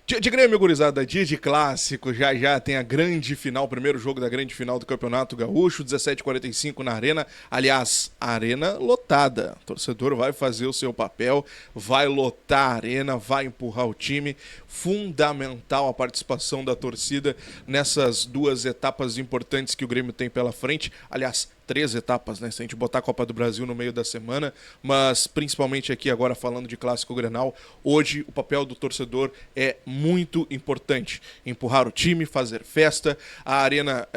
Dia de Grêmio, gurizada, dia de clássico, já já tem a grande final, primeiro jogo da grande final do Campeonato Gaúcho, 17h45 na Arena. Aliás, a Arena lotada. O torcedor vai fazer o seu papel, vai lotar a Arena, vai empurrar o time. Fundamental a participação da torcida nessas duas etapas importantes que o Grêmio tem pela frente. Aliás, 3 etapas, né? Se a gente botar a Copa do Brasil no meio da semana, mas principalmente aqui agora falando de Clássico Grenal, hoje o papel do torcedor é muito importante. Empurrar o time, fazer festa, a arena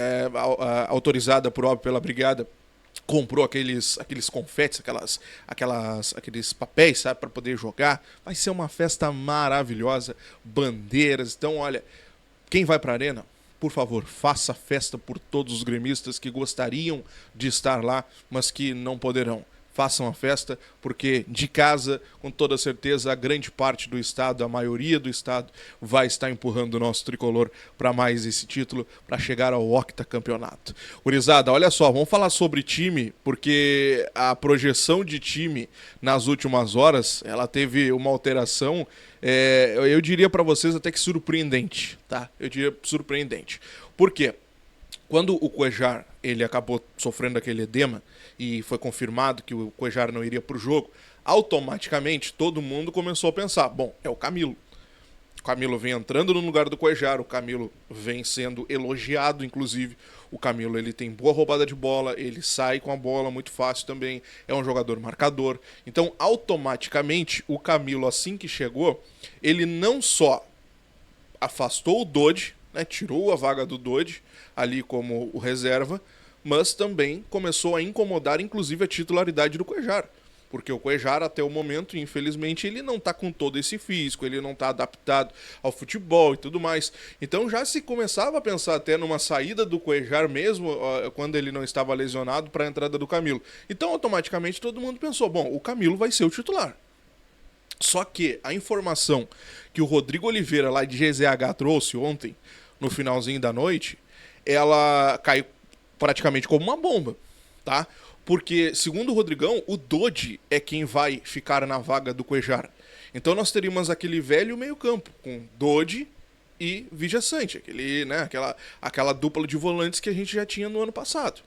autorizada por óbvio pela brigada comprou aqueles confetes, aqueles papéis, sabe, para poder jogar. Vai ser uma festa maravilhosa, bandeiras. Então, olha, quem vai para a arena, por favor, faça festa por todos os gremistas que gostariam de estar lá, mas que não poderão. Façam a festa, porque de casa, com toda certeza, a grande parte do estado, a maioria do estado, vai estar empurrando o nosso tricolor para mais esse título, para chegar ao octacampeonato. Gurizada, olha só, vamos falar sobre time, porque a projeção de time nas últimas horas, ela teve uma alteração, eu diria para vocês até que surpreendente, tá? Eu diria surpreendente. Por quê? Quando o Cuéllar ele acabou sofrendo aquele edema e foi confirmado que o Cuéllar não iria para o jogo, automaticamente todo mundo começou a pensar, bom, é o Camilo. O Camilo vem entrando no lugar do Cuéllar, o Camilo vem sendo elogiado, inclusive. O Camilo ele tem boa roubada de bola, ele sai com a bola muito fácil também, é um jogador marcador. Então, automaticamente, o Camilo, assim que chegou, ele não só afastou o Dodge, né, tirou a vaga do Dodge ali como o reserva, mas também começou a incomodar inclusive a titularidade do Cuéllar. Porque o Cuéllar, até o momento, infelizmente, ele não está com todo esse físico, ele não está adaptado ao futebol e tudo mais. Então já se começava a pensar até numa saída do Cuéllar mesmo, quando ele não estava lesionado, para a entrada do Camilo. Então, automaticamente, todo mundo pensou, bom, o Camilo vai ser o titular. Só que a informação que o Rodrigo Oliveira, lá de GZH, trouxe ontem, no finalzinho da noite, ela caiu praticamente como uma bomba, tá? Porque, segundo o Rodrigão, o Dodge é quem vai ficar na vaga do Cuéllar. Então nós teríamos aquele velho meio-campo, com Dodge e Vijaçante, aquela dupla de volantes que a gente já tinha no ano passado.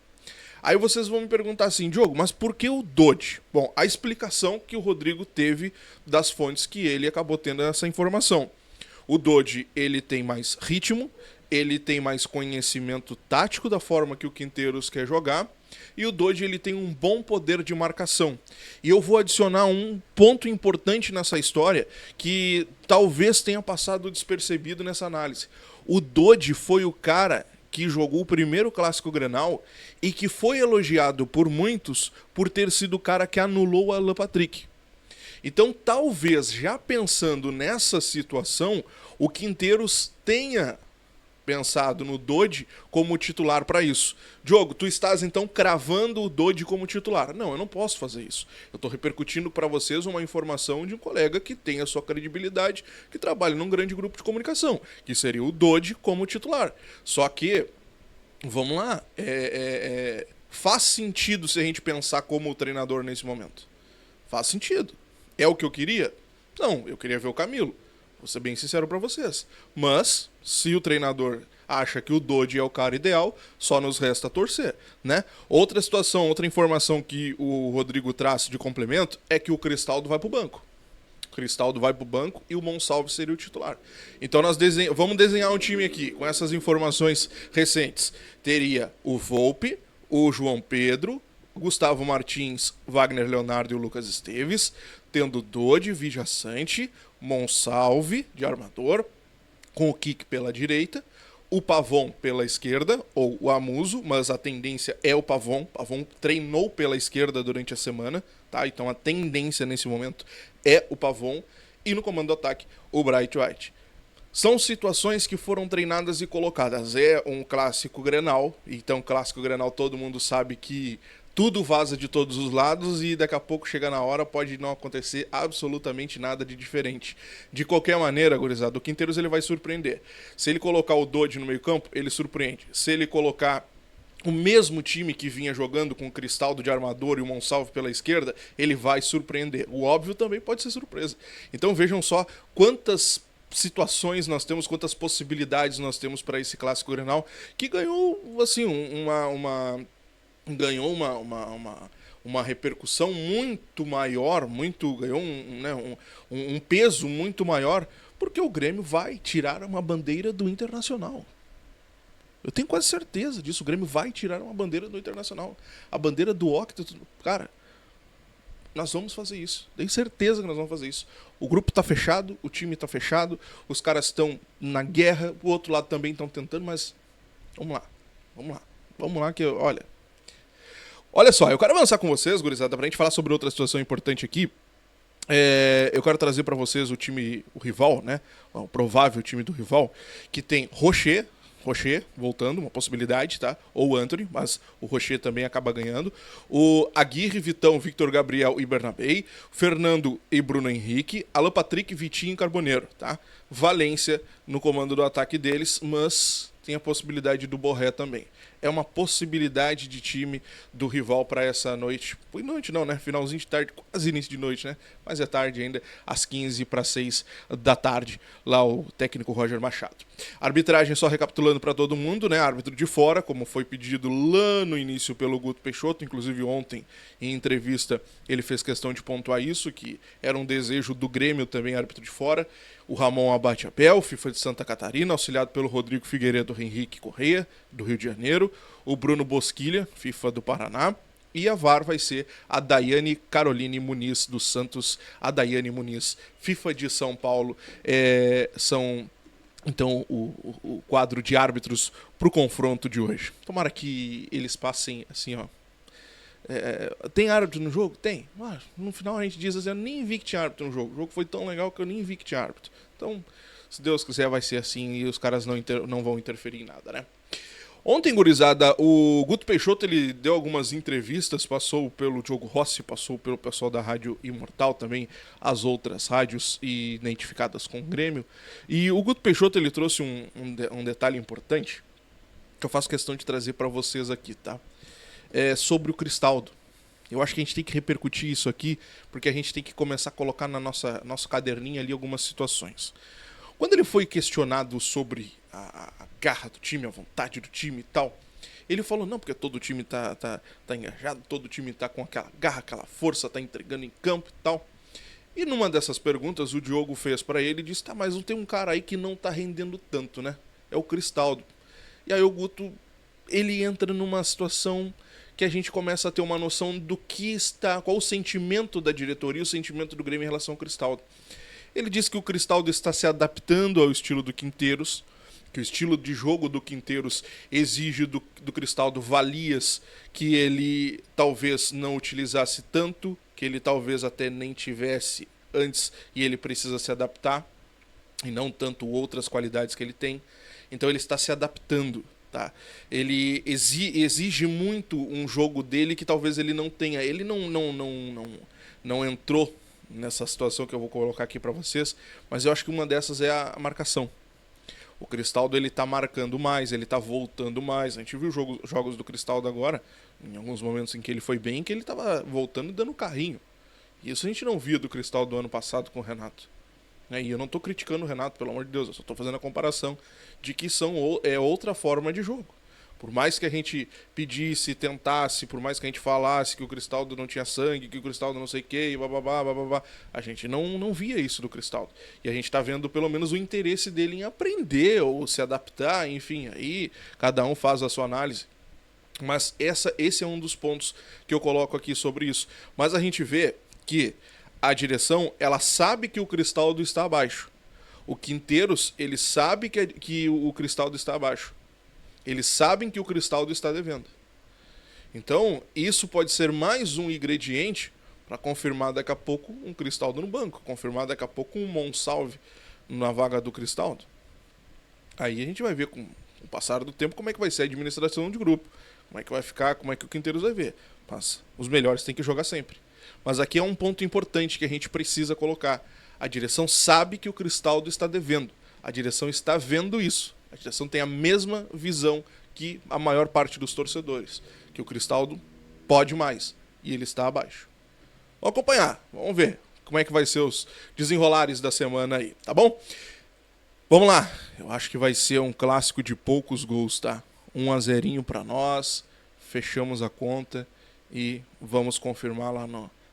Aí vocês vão me perguntar assim, Diogo, mas por que o Dodge? Bom, a explicação que o Rodrigo teve das fontes que ele acabou tendo essa informação. O Dodge, ele tem mais ritmo, ele tem mais conhecimento tático da forma que o Quinteiros quer jogar, e o Dodge ele tem um bom poder de marcação. E eu vou adicionar um ponto importante nessa história que talvez tenha passado despercebido nessa análise. O Dodge foi o cara que jogou o primeiro Clássico Grenal e que foi elogiado por muitos por ter sido o cara que anulou o Alan Patrick. Então, talvez, já pensando nessa situação, o Quinteiros tenha pensado no Dodge como titular para isso. Diogo, tu estás então cravando o Dodge como titular. Não, eu não posso fazer isso. Eu estou repercutindo para vocês uma informação de um colega que tem a sua credibilidade, que trabalha num grande grupo de comunicação, que seria o Dodge como titular. Só que, vamos lá, faz sentido se a gente pensar como treinador nesse momento. Faz sentido. É o que eu queria? Não, eu queria ver o Camilo. Vou ser bem sincero para vocês. Mas, se o treinador acha que o Dodge é o cara ideal, só nos resta torcer, né? Outra situação, outra informação que o Rodrigo traz de complemento é que o Cristaldo vai pro banco. O Cristaldo vai pro banco e o Monsalve seria o titular. Então nós vamos desenhar um time aqui com essas informações recentes. Teria o Volpe, o João Pedro, Gustavo Martins, Wagner Leonardo e o Lucas Esteves, tendo Dodge, Vijaçante, Monsalve de armador, com o Kik pela direita, o Pavon pela esquerda, ou o Amuso, mas a tendência é o Pavon. Pavon treinou pela esquerda durante a semana, tá? Então a tendência nesse momento é o Pavon, e no comando do ataque, o Bright White. São situações que foram treinadas e colocadas. É um clássico Grenal, então clássico Grenal todo mundo sabe que tudo vaza de todos os lados e daqui a pouco chega na hora, pode não acontecer absolutamente nada de diferente. De qualquer maneira, gurizada, o Quinteiros ele vai surpreender. Se ele colocar o Dodge no meio campo, ele surpreende. Se ele colocar o mesmo time que vinha jogando com o Cristaldo de armador e o Monsalve pela esquerda, ele vai surpreender. O óbvio também pode ser surpresa. Então vejam só quantas situações nós temos, quantas possibilidades nós temos para esse clássico Grenal, que ganhou assim ganhou uma repercussão muito maior, ganhou um peso muito maior, porque o Grêmio vai tirar uma bandeira do Internacional. Eu tenho quase certeza disso. O Grêmio vai tirar uma bandeira do Internacional. A bandeira do Octa. Cara, nós vamos fazer isso. Tenho certeza que nós vamos fazer isso. O grupo tá fechado, o time tá fechado, os caras estão na guerra, o outro lado também estão tentando, mas vamos lá que olha só, eu quero avançar com vocês, gurizada, pra gente falar sobre outra situação importante aqui. Eu quero trazer pra vocês o rival, né? O provável time do rival, que tem Rocher voltando, uma possibilidade, tá? Ou Antony, mas o Rocher também acaba ganhando. O Aguirre, Vitão, Victor Gabriel e Bernabei. Fernando e Bruno Henrique. Alan Patrick, Vitinho e Carboneiro, tá? Valência no comando do ataque deles, mas tem a possibilidade do Borré também. É uma possibilidade de time do rival para essa noite. Foi noite não, né? Finalzinho de tarde, quase início de noite, né? Mas é tarde ainda, às 15:06 da tarde, lá o técnico Roger Machado. Arbitragem, só recapitulando para todo mundo, né? Árbitro de fora, como foi pedido lá no início pelo Guto Peixoto, inclusive ontem, em entrevista, ele fez questão de pontuar isso, que era um desejo do Grêmio também, árbitro de fora. O Ramon Abate Abel, FIFA de Santa Catarina, auxiliado pelo Rodrigo Figueiredo Henrique Correia, do Rio de Janeiro. O Bruno Bosquilha, FIFA do Paraná. E a VAR vai ser a Daiane Caroline Muniz, do Santos. A Daiane Muniz, FIFA de São Paulo. São, então, o quadro de árbitros para o confronto de hoje. Tomara que eles passem assim, ó. Tem árbitro no jogo? Tem. Mas no final a gente diz assim, eu nem vi que tinha árbitro no jogo. O jogo foi tão legal que eu nem vi que tinha árbitro. Então, se Deus quiser, vai ser assim e os caras não vão interferir em nada, né? Ontem, gurizada, o Guto Peixoto ele deu algumas entrevistas, passou pelo Diogo Rossi, passou pelo pessoal da Rádio Imortal também, as outras rádios identificadas com o Grêmio. E o Guto Peixoto ele trouxe um detalhe importante que eu faço questão de trazer para vocês aqui, tá? Sobre o Cristaldo. Eu acho que a gente tem que repercutir isso aqui, porque a gente tem que começar a colocar na nosso caderninho ali algumas situações. Quando ele foi questionado sobre a garra do time, a vontade do time e tal, ele falou, não, porque todo o time tá engajado, todo o time tá com aquela garra, aquela força, tá entregando em campo e tal. E numa dessas perguntas, o Diogo fez pra ele e disse, tá, mas tem um cara aí que não tá rendendo tanto, né? É o Cristaldo. E aí o Guto, ele entra numa situação que a gente começa a ter uma noção do que qual o sentimento da diretoria, o sentimento do Grêmio em relação ao Cristaldo. Ele diz que o Cristaldo está se adaptando ao estilo do Quinteiros, que o estilo de jogo do Quinteiros exige do Cristaldo valias que ele talvez não utilizasse tanto, que ele talvez até nem tivesse antes e ele precisa se adaptar, e não tanto outras qualidades que ele tem. Então ele está se adaptando. Tá? Ele exige muito um jogo dele que talvez ele não tenha. Ele não entrou nessa situação que eu vou colocar aqui para vocês, mas eu acho que uma dessas é a marcação. O Cristaldo ele tá marcando mais, ele tá voltando mais. A gente viu jogos do Cristaldo agora, em alguns momentos em que ele foi bem, que ele tava voltando e dando carrinho. Isso a gente não via do Cristaldo do ano passado com o Renato. E eu não tô criticando o Renato, pelo amor de Deus, eu só tô fazendo a comparação de que é outra forma de jogo. Por mais que a gente pedisse, tentasse, por mais que a gente falasse que o Cristaldo não tinha sangue, que o Cristaldo não sei o que, bababá, a gente não via isso do Cristaldo. E a gente tá vendo pelo menos o interesse dele em aprender ou se adaptar, enfim, aí cada um faz a sua análise. Mas esse é um dos pontos que eu coloco aqui sobre isso. Mas a gente vê que a direção, ela sabe que o Cristaldo está abaixo. O Quinteiros, ele sabe que o Cristaldo está abaixo. Eles sabem que o Cristaldo está devendo. Então, isso pode ser mais um ingrediente para confirmar daqui a pouco um Cristaldo no banco, confirmar daqui a pouco um Monsalve na vaga do Cristaldo. Aí a gente vai ver com o passar do tempo como é que vai ser a administração de grupo, como é que vai ficar, como é que o Quinteiros vai ver. Mas os melhores têm que jogar sempre. Mas aqui é um ponto importante que a gente precisa colocar. A direção sabe que o Cristaldo está devendo. A direção está vendo isso. A direção tem a mesma visão que a maior parte dos torcedores. Que o Cristaldo pode mais. E ele está abaixo. Vamos acompanhar. Vamos ver como é que vai ser os desenrolares da semana aí. Tá bom? Vamos lá. Eu acho que vai ser um clássico de poucos gols, tá? 1-0 pra nós. Fechamos a conta e vamos confirmar lá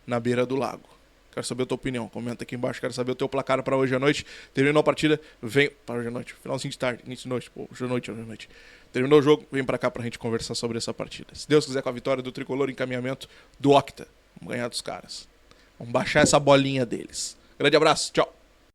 na beira do lago. Quero saber a tua opinião. Comenta aqui embaixo. Quero saber o teu placar para hoje à noite. Terminou a partida, vem... Para hoje à noite. Finalzinho de tarde. Início de noite. Pô, hoje à noite. Terminou o jogo, vem pra cá pra gente conversar sobre essa partida. Se Deus quiser, com a vitória do Tricolor, encaminhamento do Octa. Vamos ganhar dos caras. Vamos baixar essa bolinha deles. Grande abraço. Tchau.